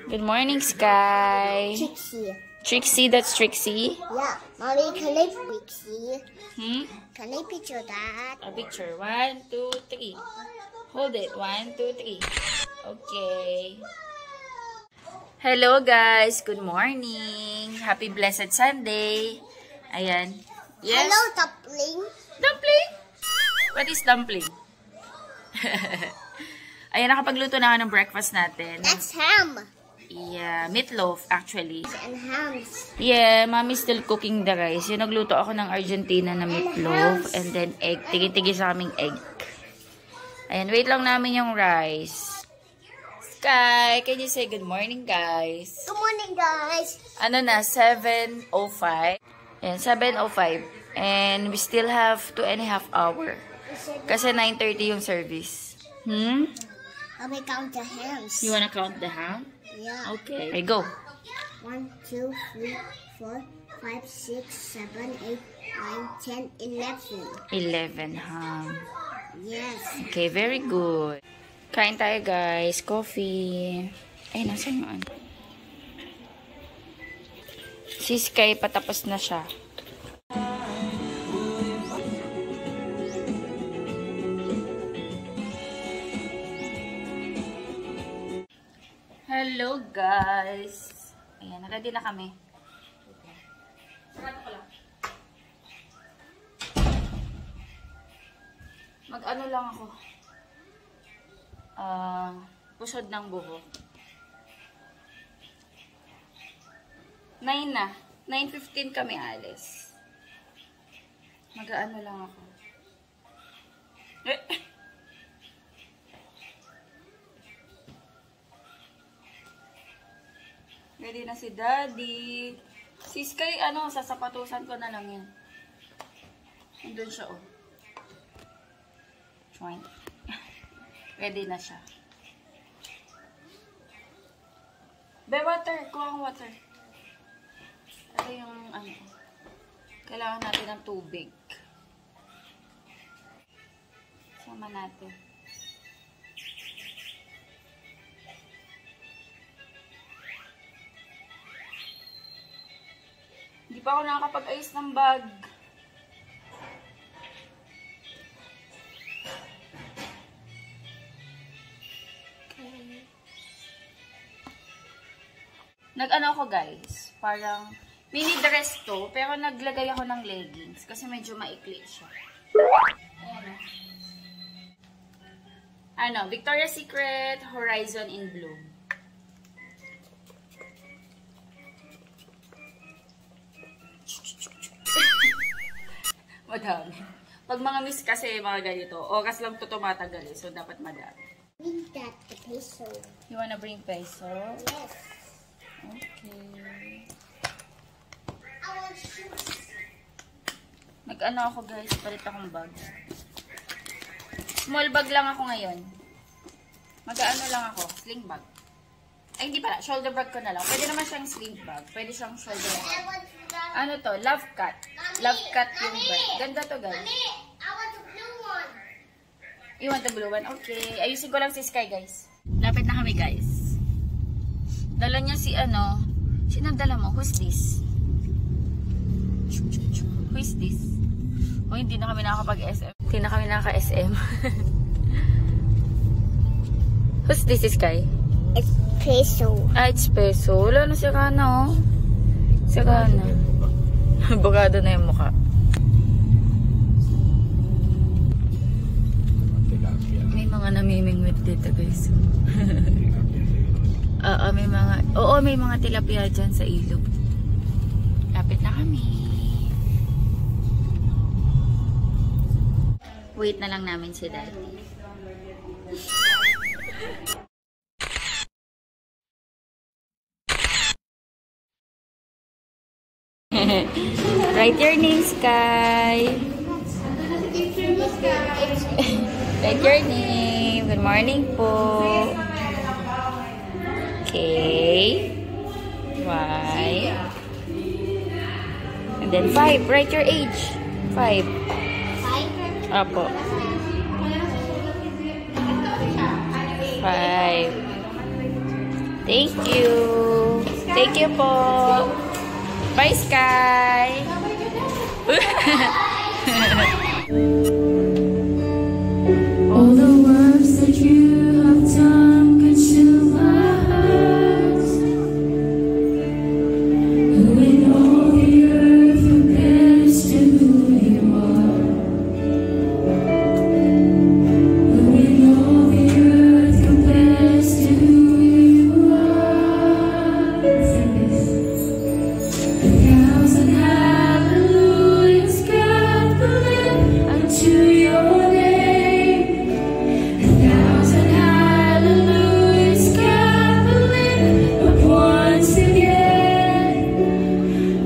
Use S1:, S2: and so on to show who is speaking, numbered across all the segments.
S1: Good morning, Sky.
S2: Trixie.
S1: Trixie, that's Trixie.
S2: Yeah, Mommy, can I Trixie? Can I picture that?
S1: A picture. 1, 2, 3. Hold it. 1, 2, 3. Okay. Hello, guys. Good morning. Happy blessed Sunday. Ayan. Yes.
S2: Hello, dumpling.
S1: Dumpling? What is dumpling? Ayan, nakapagluto na ako ng breakfast natin.
S2: That's ham.
S1: Yeah, meatloaf actually.
S2: And hams.
S1: Yeah, mommy's still cooking the rice. Yung nagluto ako ng Argentina na meatloaf and then egg. Tigi-tigi sa aming egg. Ayan, wait lang namin yung rice. Sky, can you say good morning, guys?
S2: Good morning, guys.
S1: Ano na, 7:05. Ayan, 7:05. And we still have 2.5 hours. Kasi 9:30 yung service.
S2: Let me count the hams.
S1: You wanna count the ham?
S2: Yeah.
S1: Okay. Okay, go.
S2: 1, 2, 3, 4, 5, 6, 7, 8, 9, 10, 11.
S1: 11 ham.
S2: Yes.
S1: Okay, very good. Kain tayo, guys. Coffee. Ay, nasan yung ano? Si Sky, patapos na siya. Hello, guys. Ayan, ready na kami. Sarado ko lang. Mag-ano lang ako. Pusod ng buhok. 9 na. 9:15 kami alis. Mag-ano lang ako. Ready na si Daddy. Si Sky, sasapatusan ko na lang yan. Andun siya, oh. Joint. Ready na siya. Be, water. Kuha kong water. Ito yung, kailangan natin ng tubig. Sama natin. Hindi pa ako nakakapag-ayos ng bag. Okay. Nag-ano ako, guys. Parang mini dress to, pero naglagay ako ng leggings kasi medyo maikli siya. Ayan. Victoria's Secret Horizon in Bloom. Madami. Pag mga miss kasi mga ganito, oras lang ito tumatagal eh. So, dapat madami.
S2: Bring that peso.
S1: You wanna bring peso?
S2: Yes.
S1: Okay.
S2: I want shoes.
S1: Mag-ano ako, guys. Palit akong bag. Small bag lang ako ngayon. Mag-ano lang ako. Sling bag. Ay, hindi pala. Shoulder bag ko na lang. Pwede naman siyang sling bag. Pwede siyang shoulder bag. Ano to? Love cut. Love cut yung bag. Ganda to, guys.
S2: Mommy, I want the blue one.
S1: You want the blue one? Okay. Ayusin ko lang si Sky, guys. Lapit na kami, guys. Dala niya si Sino dala mo? Who's this? Who is this? Oh, hindi na kami nakakapag-SM. Hindi na kami nakaka-SM. Who's this, Sky?
S2: It's peso.
S1: It's peso. Wala na si Rana, oh. Si Rana. Bugado na yung mukha. May mga namimingwit dito, guys. may mga tilapia dyan sa ilog. Lapit na kami. Wait na lang namin si Daddy. Write your name, Sky. Write your name. Good morning po. K. Y. And then 5. Write your age. 5. Apo. 5. Thank you. Thank you po. Bye, Sky.
S3: All the words that you have done consume my heart. Who in all the earth compares to who you are? Who in all the earth compares to who you are? A thousand hallelujahs God will live unto your name. A thousand hallelujahs God will live up once again.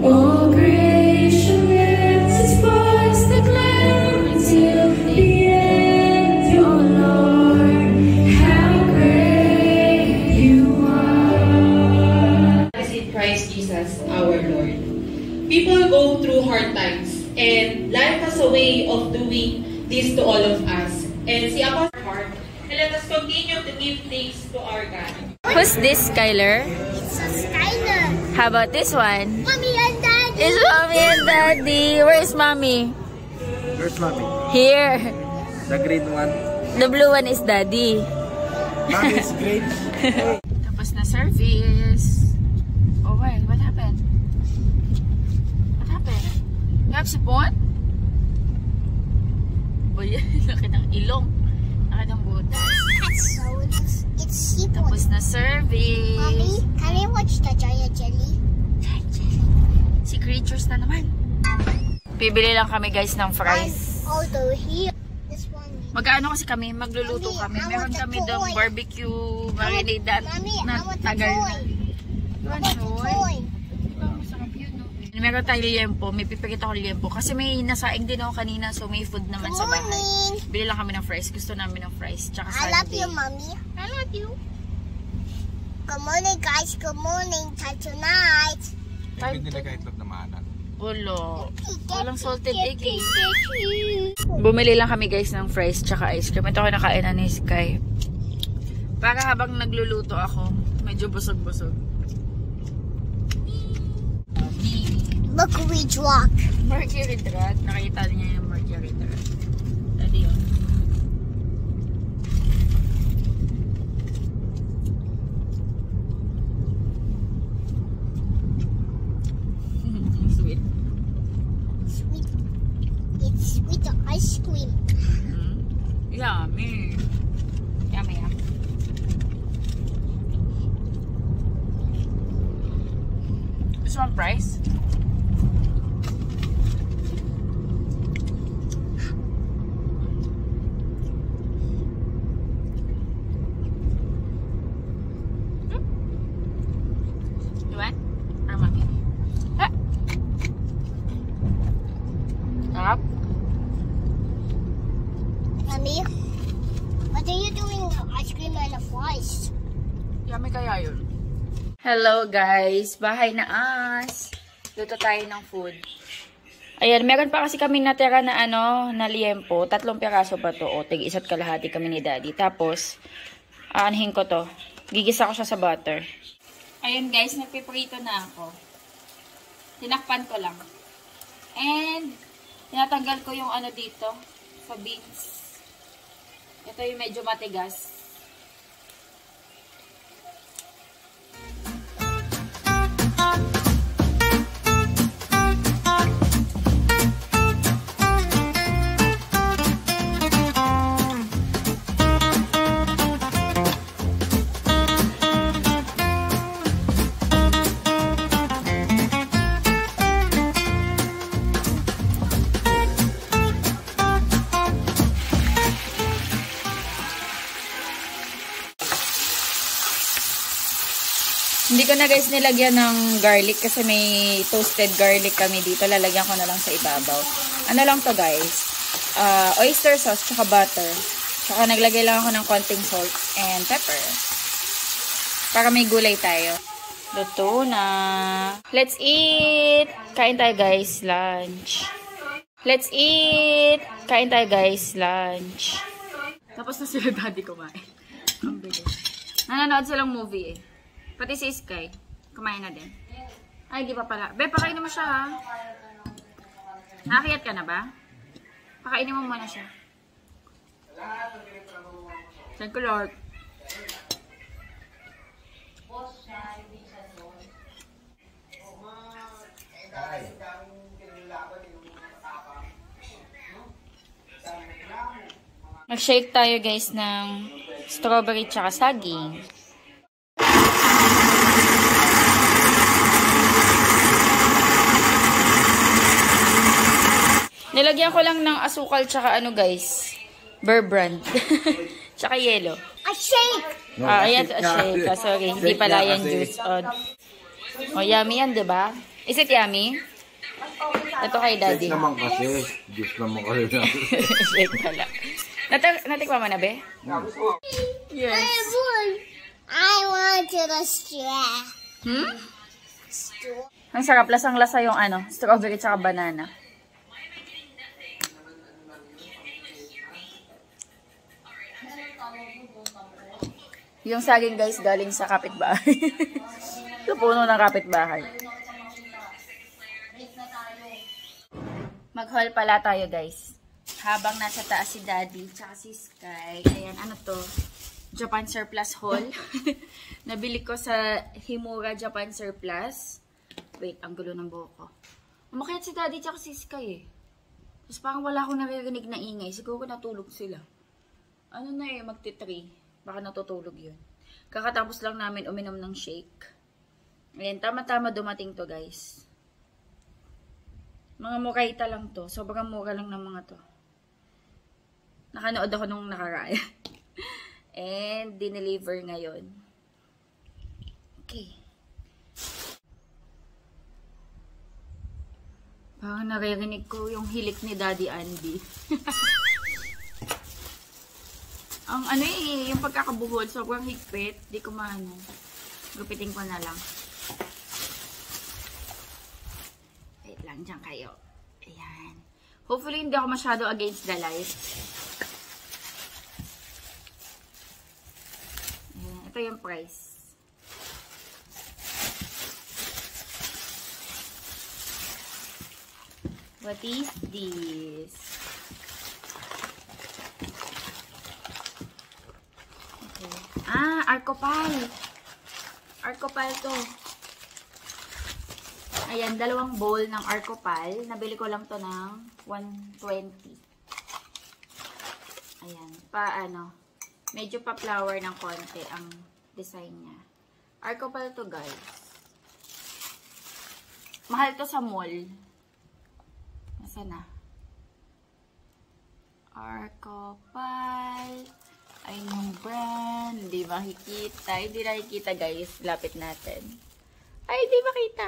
S3: All creation lifts its voice, declaring till the end, your Lord, how great you are.
S4: In Christ Jesus, our Lord. People go through hard times, and life has a way of doing this to all of us. And see our heart, and let us continue to give thanks to our God.
S1: Who's this, Skylar?
S2: It's a Skylar.
S1: How about this one?
S2: Mommy and Daddy.
S1: It's Mommy and Daddy. Where's Mommy?
S5: Where's Mommy?
S1: Here.
S5: The green one.
S1: The blue one is Daddy.
S5: Mommy is green.
S1: Tapos na service. Oh, wait. What happened? What happened? You have sipon? Boy, laki ng ilong. Laki ng butas.
S2: So it's seafood.
S1: Tapos na service.
S2: Mommy, can I watch the giant jelly?
S1: Si Creatures na naman. Bibili lang kami guys ng fries.
S2: And although here, this one.
S1: Mag-ano kasi kami, magluluto kami.
S2: Mommy, I
S1: Meron
S2: want
S1: kami
S2: the
S1: dong
S2: toy.
S1: barbecue marinade na
S2: Mommy, I want the
S1: tagal na.
S2: toy.
S1: You want
S2: I want the
S1: toy?
S2: toy.
S1: Masarap yun, no? Meron tayo liempo. May pipikita ko liempo. Kasi may nasaing din ako kanina, so may food naman
S2: Good
S1: sa bahay.
S2: morning.
S1: Bili lang kami ng fries. Gusto namin ng fries. Tsaka
S2: I love
S1: sundae.
S2: you, Mommy. I love you. Good morning, guys. Good morning. Time tonight.
S5: Hindi nila kahit itlog na maanan.
S1: Ulo. Walang salted egg eh. Bumili lang kami guys ng fries tsaka ice cream. Ito kinakain na ni Sky. Para habang nagluluto ako, medyo busog-busog.
S2: Look, we walk.
S1: Mercury Drat. Nakita niya yung Mercury Drat. Ano yun? Sweet.
S2: Sweet. It's sweet ice cream.
S1: Yummy. Yummy, yum. This one price? You want? Or mommy? Ah! Sarap.
S2: Mommy, what are you doing with the ice cream and the fries?
S1: Yummy kaya yun. Hello guys! Bahay na as! Luto tayo ng food. Ayan, meron pa kasi kami natira na na liempo. 3 piraso pa to. O, tig-isa't kalahati kami ni Daddy. Tapos, aanhin ko to. Gigisa ko siya sa butter. Ayan guys, nagpiprito na ako. Tinakpan ko lang. And, tinatanggal ko yung dito, sa beans. Ito yung medyo matigas. Hindi ko na guys nilagyan ng garlic kasi may toasted garlic kami dito. Lalagyan ko na lang sa ibabaw. Ano lang to guys? Oyster sauce tsaka butter. Saka naglagay lang ako ng konting salt and pepper. Para may gulay tayo. Luto na. Let's eat! Kain tayo guys, lunch. Let's eat! Kain tayo guys, lunch. Tapos na sila daddy kumain. Ang bilis. Nanonood silang movie eh. Pati si Sky. Kumain na din. Ay, di pa pala. Be, pakainin mo siya ha. Nakakiyat ka na ba? Pakainin mo muna siya. Thank you, Lord. Mag-shake tayo guys ng strawberry tsaka saging. Nilagyan ko lang ng asukal tsaka ano guys, Bear Brand. Tsaka yelo.
S2: A shake!
S1: Ayan, a shake. Sorry, hindi pala yan juice. Oh, yummy yan, diba? Is it yummy? Ito kay daddy.
S5: Shake naman kasi. Juice naman kasi.
S1: Shake pala. Natikpa mo na, be? Yes.
S2: I want to the straw.
S1: Ang sarap, lasang-lasa yung ano, strawberry tsaka banana. Yung saging guys galing sa kapitbahay. Sa puno ng kapitbahay. Mag-haul pala tayo guys. Habang nasa taas si Daddy tsaka si Sky. Ayan, ano to? Japan Surplus haul. Nabili ko sa Himura Japan Surplus. Wait, ang gulo ng buhok ko. Umakyat si Daddy tsaka si Sky eh. Tapos parang wala akong naririnig na ingay. Siguro natulog sila. Ano na eh, magti-3. Baka natutulog yun. Kakatapos lang namin uminom ng shake. Ayan, tama-tama dumating to guys. Mga murayta lang to. Sobrang mura lang ng mga to. Nakanood ako nung nakaraan. And, dineliver ngayon. Okay. Parang naririnig ko yung hilik ni Daddy Andy. Ang ano eh, yung pagkakabuhol, sobrang higpit. Di ko maano. Gupitin ko na lang. Wait lang, dyan kayo. Ayan. Hopefully, hindi ako masyado against the light. Ayan, ito yung price. What is this? Arcopal. Arcopal to. Ayan, dalawang bowl ng Arcopal. Nabili ko lang to ng 120. Ayan, medyo pa flower ng konti ang design niya. Arcopal to guys. Mahal to sa mall. Nasaan na? Arcopal. Ay, yung brand. Hindi makikita. Hindi nakikita, guys. Lapit natin. Ay, hindi makita.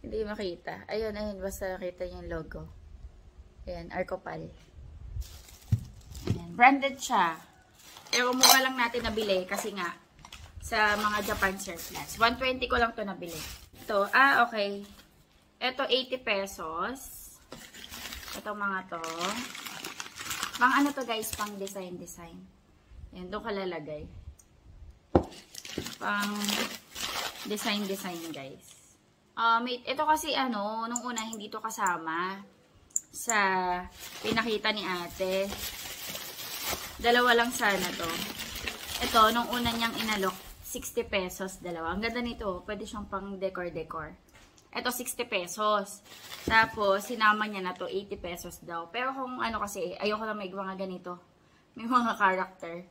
S1: Hindi makita. Ayun, ayun. Basta nakita yung logo. Ayan, Arcopal. Ayan, branded siya. Pero mukha lang natin nabili kasi nga sa mga Japan Surplus. 120 ko lang to nabili. Ito, okay. Ito, 80 pesos. Ito mga to. Pang ano to guys, pang design. Ayan, doon ka lalagay. Pang design guys. Ito kasi nung una hindi to kasama sa pinakita ni ate. Dalawa lang sana to. Ito, nung una niyang inalok, 60 pesos, dalawa. Ang ganda nito, pwede siyang pang decor. Ito, 60 pesos. Tapos, sinama niya na to, 80 pesos daw. Pero kung kasi, ayoko na may mga ganito. May mga character.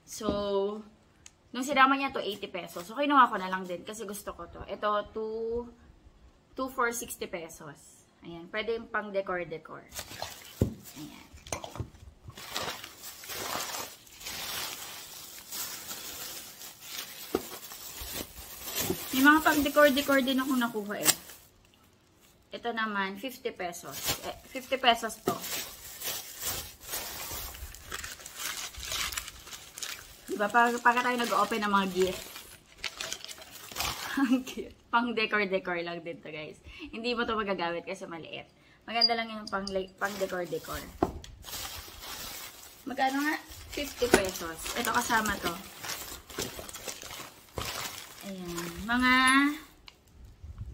S1: So, nung sinama niya to, 80 pesos. So, kinuha ko na lang din kasi gusto ko to. Ito, 2 for 60 pesos. Ayan, pwede yung pang decor. Ayan. May mga pang decor din akong nakuha eh. Ito naman, 50 pesos. 50 pesos to. Diba? Para tayo nag-open ng mga gift. Ang cute. Pang decor-decor lang din to, guys. Hindi mo to magagamit kasi maliit. Maganda lang yung pang decor-decor. Magkano nga? 50 pesos. Ito kasama to. Ayan. Mga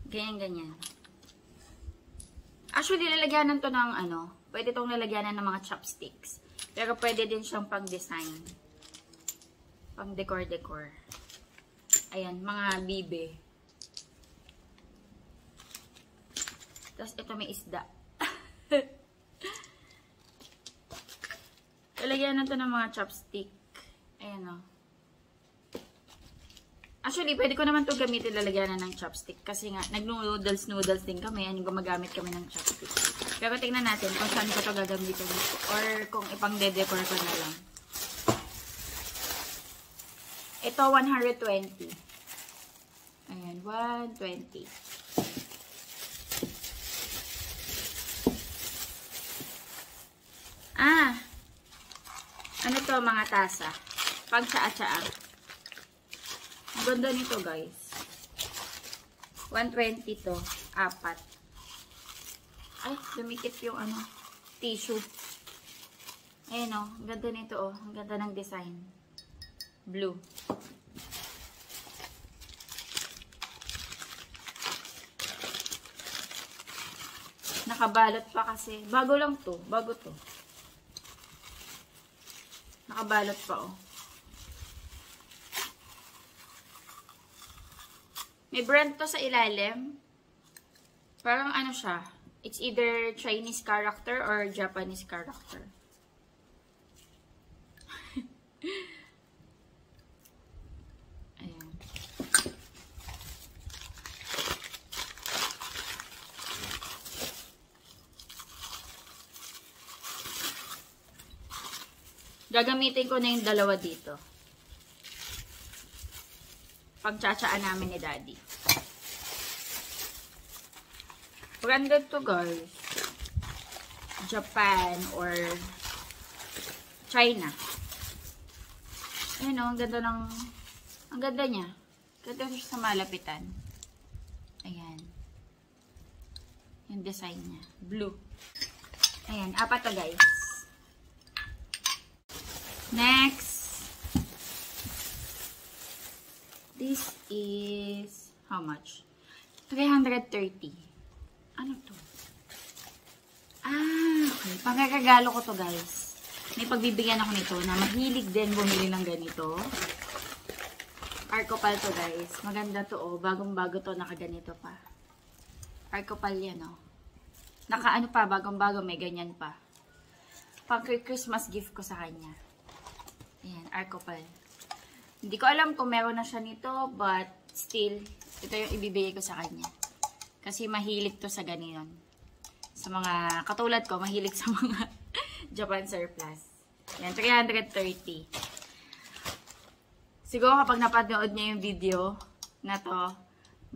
S1: ganyan-ganyan. Actually, lalagyanan to ng ano. Pwede itong lalagyanan ng mga chopsticks. Pero pwede din siyang pang-design. Pang decor-decor. Ayan, mga bibe. Tapos ito may isda. Lalagyan na ito ng mga chopstick. Ayan o. Actually, pwede ko naman ito gamitin lalagyan na ng chopstick. Kasi nga, nag-noodles din kami. Ano, gumagamit kami ng chopstick. Pero tingnan natin kung saan ko ito gagamitin. Or kung ipang-decor ko na lang. Ito, 120. Ayan, 120. Ano to, mga tasa? Pang tsaa-tsaa. Ang ganda nito, guys. 120 to. 4. Ay, dumikit yung ano, tissue. Ayan o, ang ganda nito o. Ang ganda ng design. Blue. Nakabalot pa kasi. Bago lang to. Bago to. Nakabalot pa oh. May brand to sa ilalim. Parang ano siya. It's either Chinese character or Japanese character. Ayan. Gagamitin ko na yung dalawa dito. Pagtsatsaan namin ni Daddy. Branded to, guys. Japan or China. Ayan o, ang ganda niya. Ganda siya sa malapitan. Ayan. Yung design niya. Blue. Ayan, 4 to, guys. Next. This is how much? 330. Ano to? Okay. Pangkakagalo ko to, guys. May pagbibigyan ako nito na mahilig din bumili ng ganito. Arcopal to, guys. Maganda to, oh. Bagong-bago to. Nakaganito pa. Arcopal yan, oh. Nakaano pa. Bagong-bago. May ganyan pa. Pang-Christmas gift ko sa kanya. Ayan. Arcopal. Hindi ko alam kung meron na siya nito, but still, ito yung ibibigay ko sa kanya. Kasi mahilig to sa ganiyon. Sa mga, katulad ko, mahilig sa mga Japan surplus. Yan, 330. Siguro kapag napanood niya yung video na to,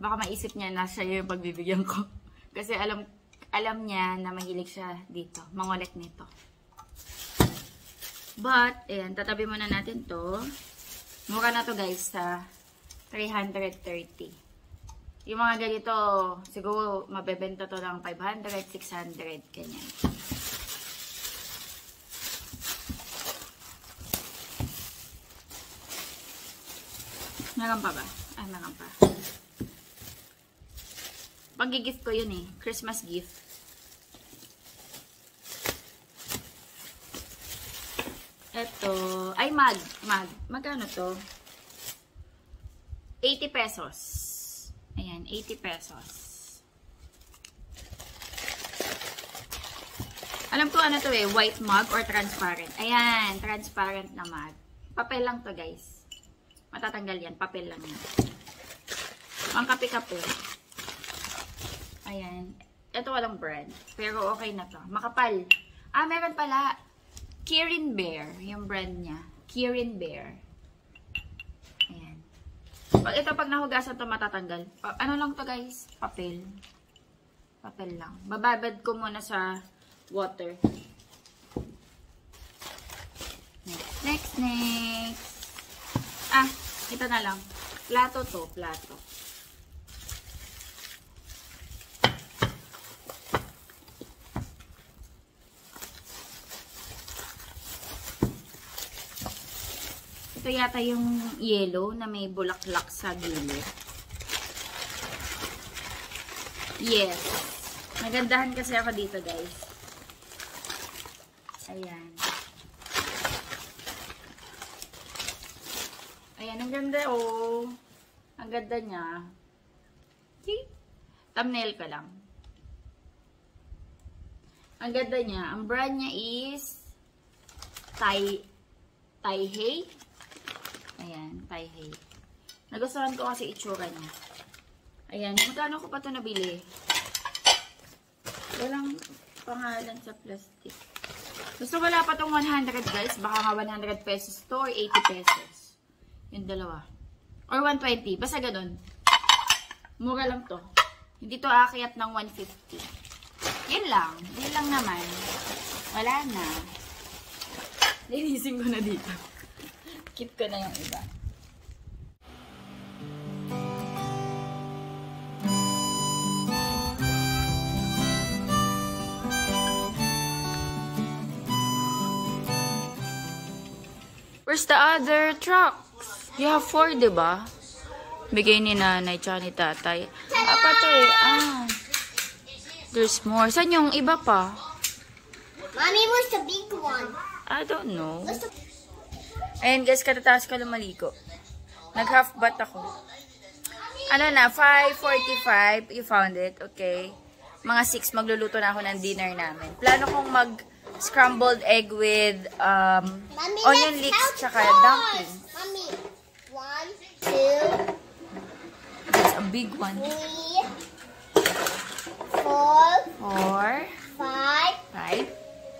S1: baka maisip niya na siya yung pagbibigyan ko. Kasi alam niya na mahilig siya dito. Mangulit nito. But, ayan, tatabi muna natin to. Mura na to, guys, sa 330. Yung mga ganito, siguro mabebenta to ng 500, 600, ganyan. Meron pa ba? Ay, meron pa. Pag-gift ko yun eh. Christmas gift. Ito. Ay, mag. Magkano to? 80 pesos. Ayan, 80 pesos. Alam ko ano to eh, white mug or transparent. Ayan, transparent na mug. Papel lang to, guys. Matatanggal yan, papel lang yan. Ang kape-kape. Ayan. Ito walang brand. Pero okay na to. Makapal. Meron pala. Kirin Bear. Yung brand niya. Kirin Bear. Ayan. Pag nahugasan to matatanggal. Ano lang to, guys? Papel. Papel lang. Bababad ko muna sa water. Next. Ito na lang. Plato to, plato. Ito yata yung yellow na may bulaklak sa gilid. Yes. Nagandahan kasi ako dito, guys. Ayan. Ayan, ang ganda, oh. Ang ganda niya. See? Thumbnail ka lang. Ang ganda niya. Ang brand niya is Taihei. Ayan, Taihei. Nagustuhan ko kasi itsura niya. Ayan, magkano ko pa ito nabili? Walang pangalan sa plastic. Gusto wala pa itong 100, guys. Baka nga 100 pesos to or 80 pesos. Yung dalawa. Or 120. Basta ganun. Mura lang to. Hindi to aakyat ng 150. Yan lang. Yan lang naman. Wala na. Linisin ko na dito. Keep ko na yung iba. Where's the other trucks? You have 4, diba? Bigay ni nanay tsaka ni tatay. Pati, there's more. Saan yung iba pa?
S2: Mommy, where's the big one?
S1: I don't know. Ayan guys, katataas ko lumaligo. Nag-half bath ako. Ano na, 5:45. You found it, okay. Mga 6, magluluto na ako ng dinner namin. Plano kong scrambled egg with
S2: Mommy,
S1: onion
S2: let's
S1: leeks
S2: count
S1: tsaka
S2: yours.
S1: dumplings.
S2: Mommy, 1, 2,
S1: That's a big one.
S2: 3, 4,
S1: 4,
S2: 5,
S1: 5,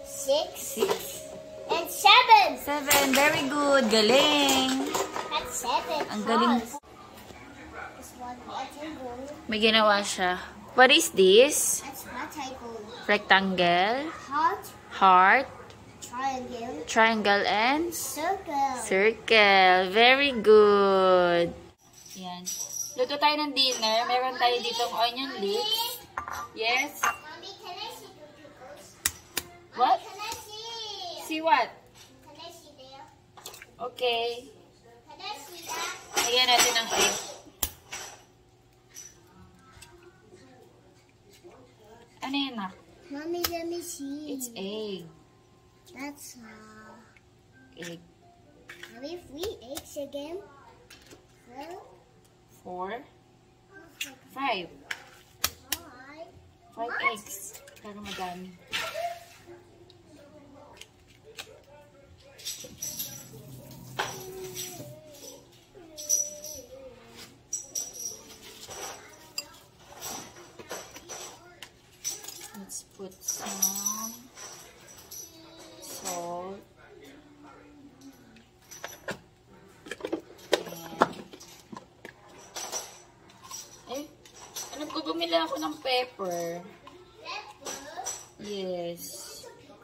S2: 6,
S1: 6,
S2: and 7.
S1: 7. Very good. Galing.
S2: That's 7.
S1: Ang galing.
S2: This one rectangle.
S1: May ginawa siya. What is this?
S2: That's rectangle.
S1: Rectangle,
S2: Heart,
S1: heart,
S2: triangle,
S1: triangle, and
S2: circle.
S1: circle. Very good. Yan. Luto tayo ng dinner. Meron tayo ditong onion leeks. Yes.
S2: Mommy, can I see the pickles?
S1: What?
S2: Can I see?
S1: See what?
S2: Can I see there?
S1: Okay.
S2: Can I see that?
S1: Lagyan natin ng egg. Ano yun, nak?
S2: Mommy, let me see.
S1: It's egg.
S2: That's
S1: Egg.
S2: Have we 3 eggs again? 4,
S1: 4, 5.
S2: 5.
S1: 5 eggs. Para madami. Let's put some salt. And, alam ko, bumili ako ng pepper. Yes.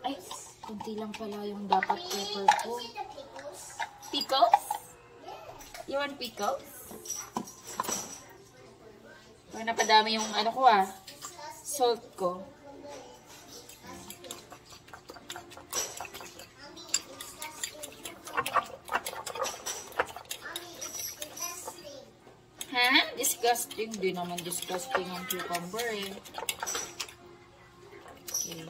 S1: Ay, kunti lang pala yung dapat pepper ko. Pickles? You want pickles? Parang napadami yung ano ko salt ko. Ha? Disgusting. Di naman disgusting ang cucumber eh. Okay.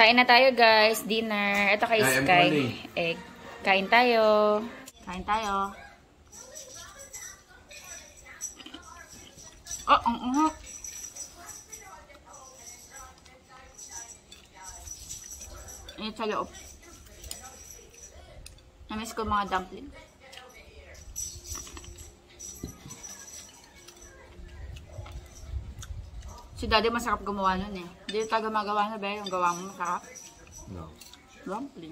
S1: Kain na tayo, guys. Dinner. Ito kay
S5: Kain
S1: Sky.
S5: mo,
S1: Egg. Kain tayo. Kain tayo. Oh, Init sa loob. Namiss ko mga dumpling. Si Daddy masarap gumawa nun eh. Hindi tayo magawa na ba? Yung gawa mo masarap.
S5: No.
S1: Dumpling.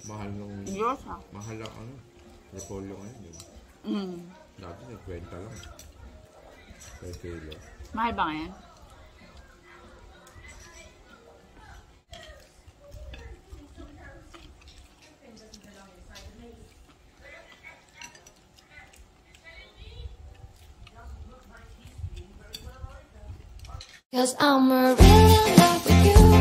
S5: Mahal nung...
S1: Diyos ha.
S5: Mahal ang ano. Repolyo ngayon, di ba? Dati, 20 lang. Per kilo.
S1: Mahal ba ngayon?
S3: Cause I'm really in love with you.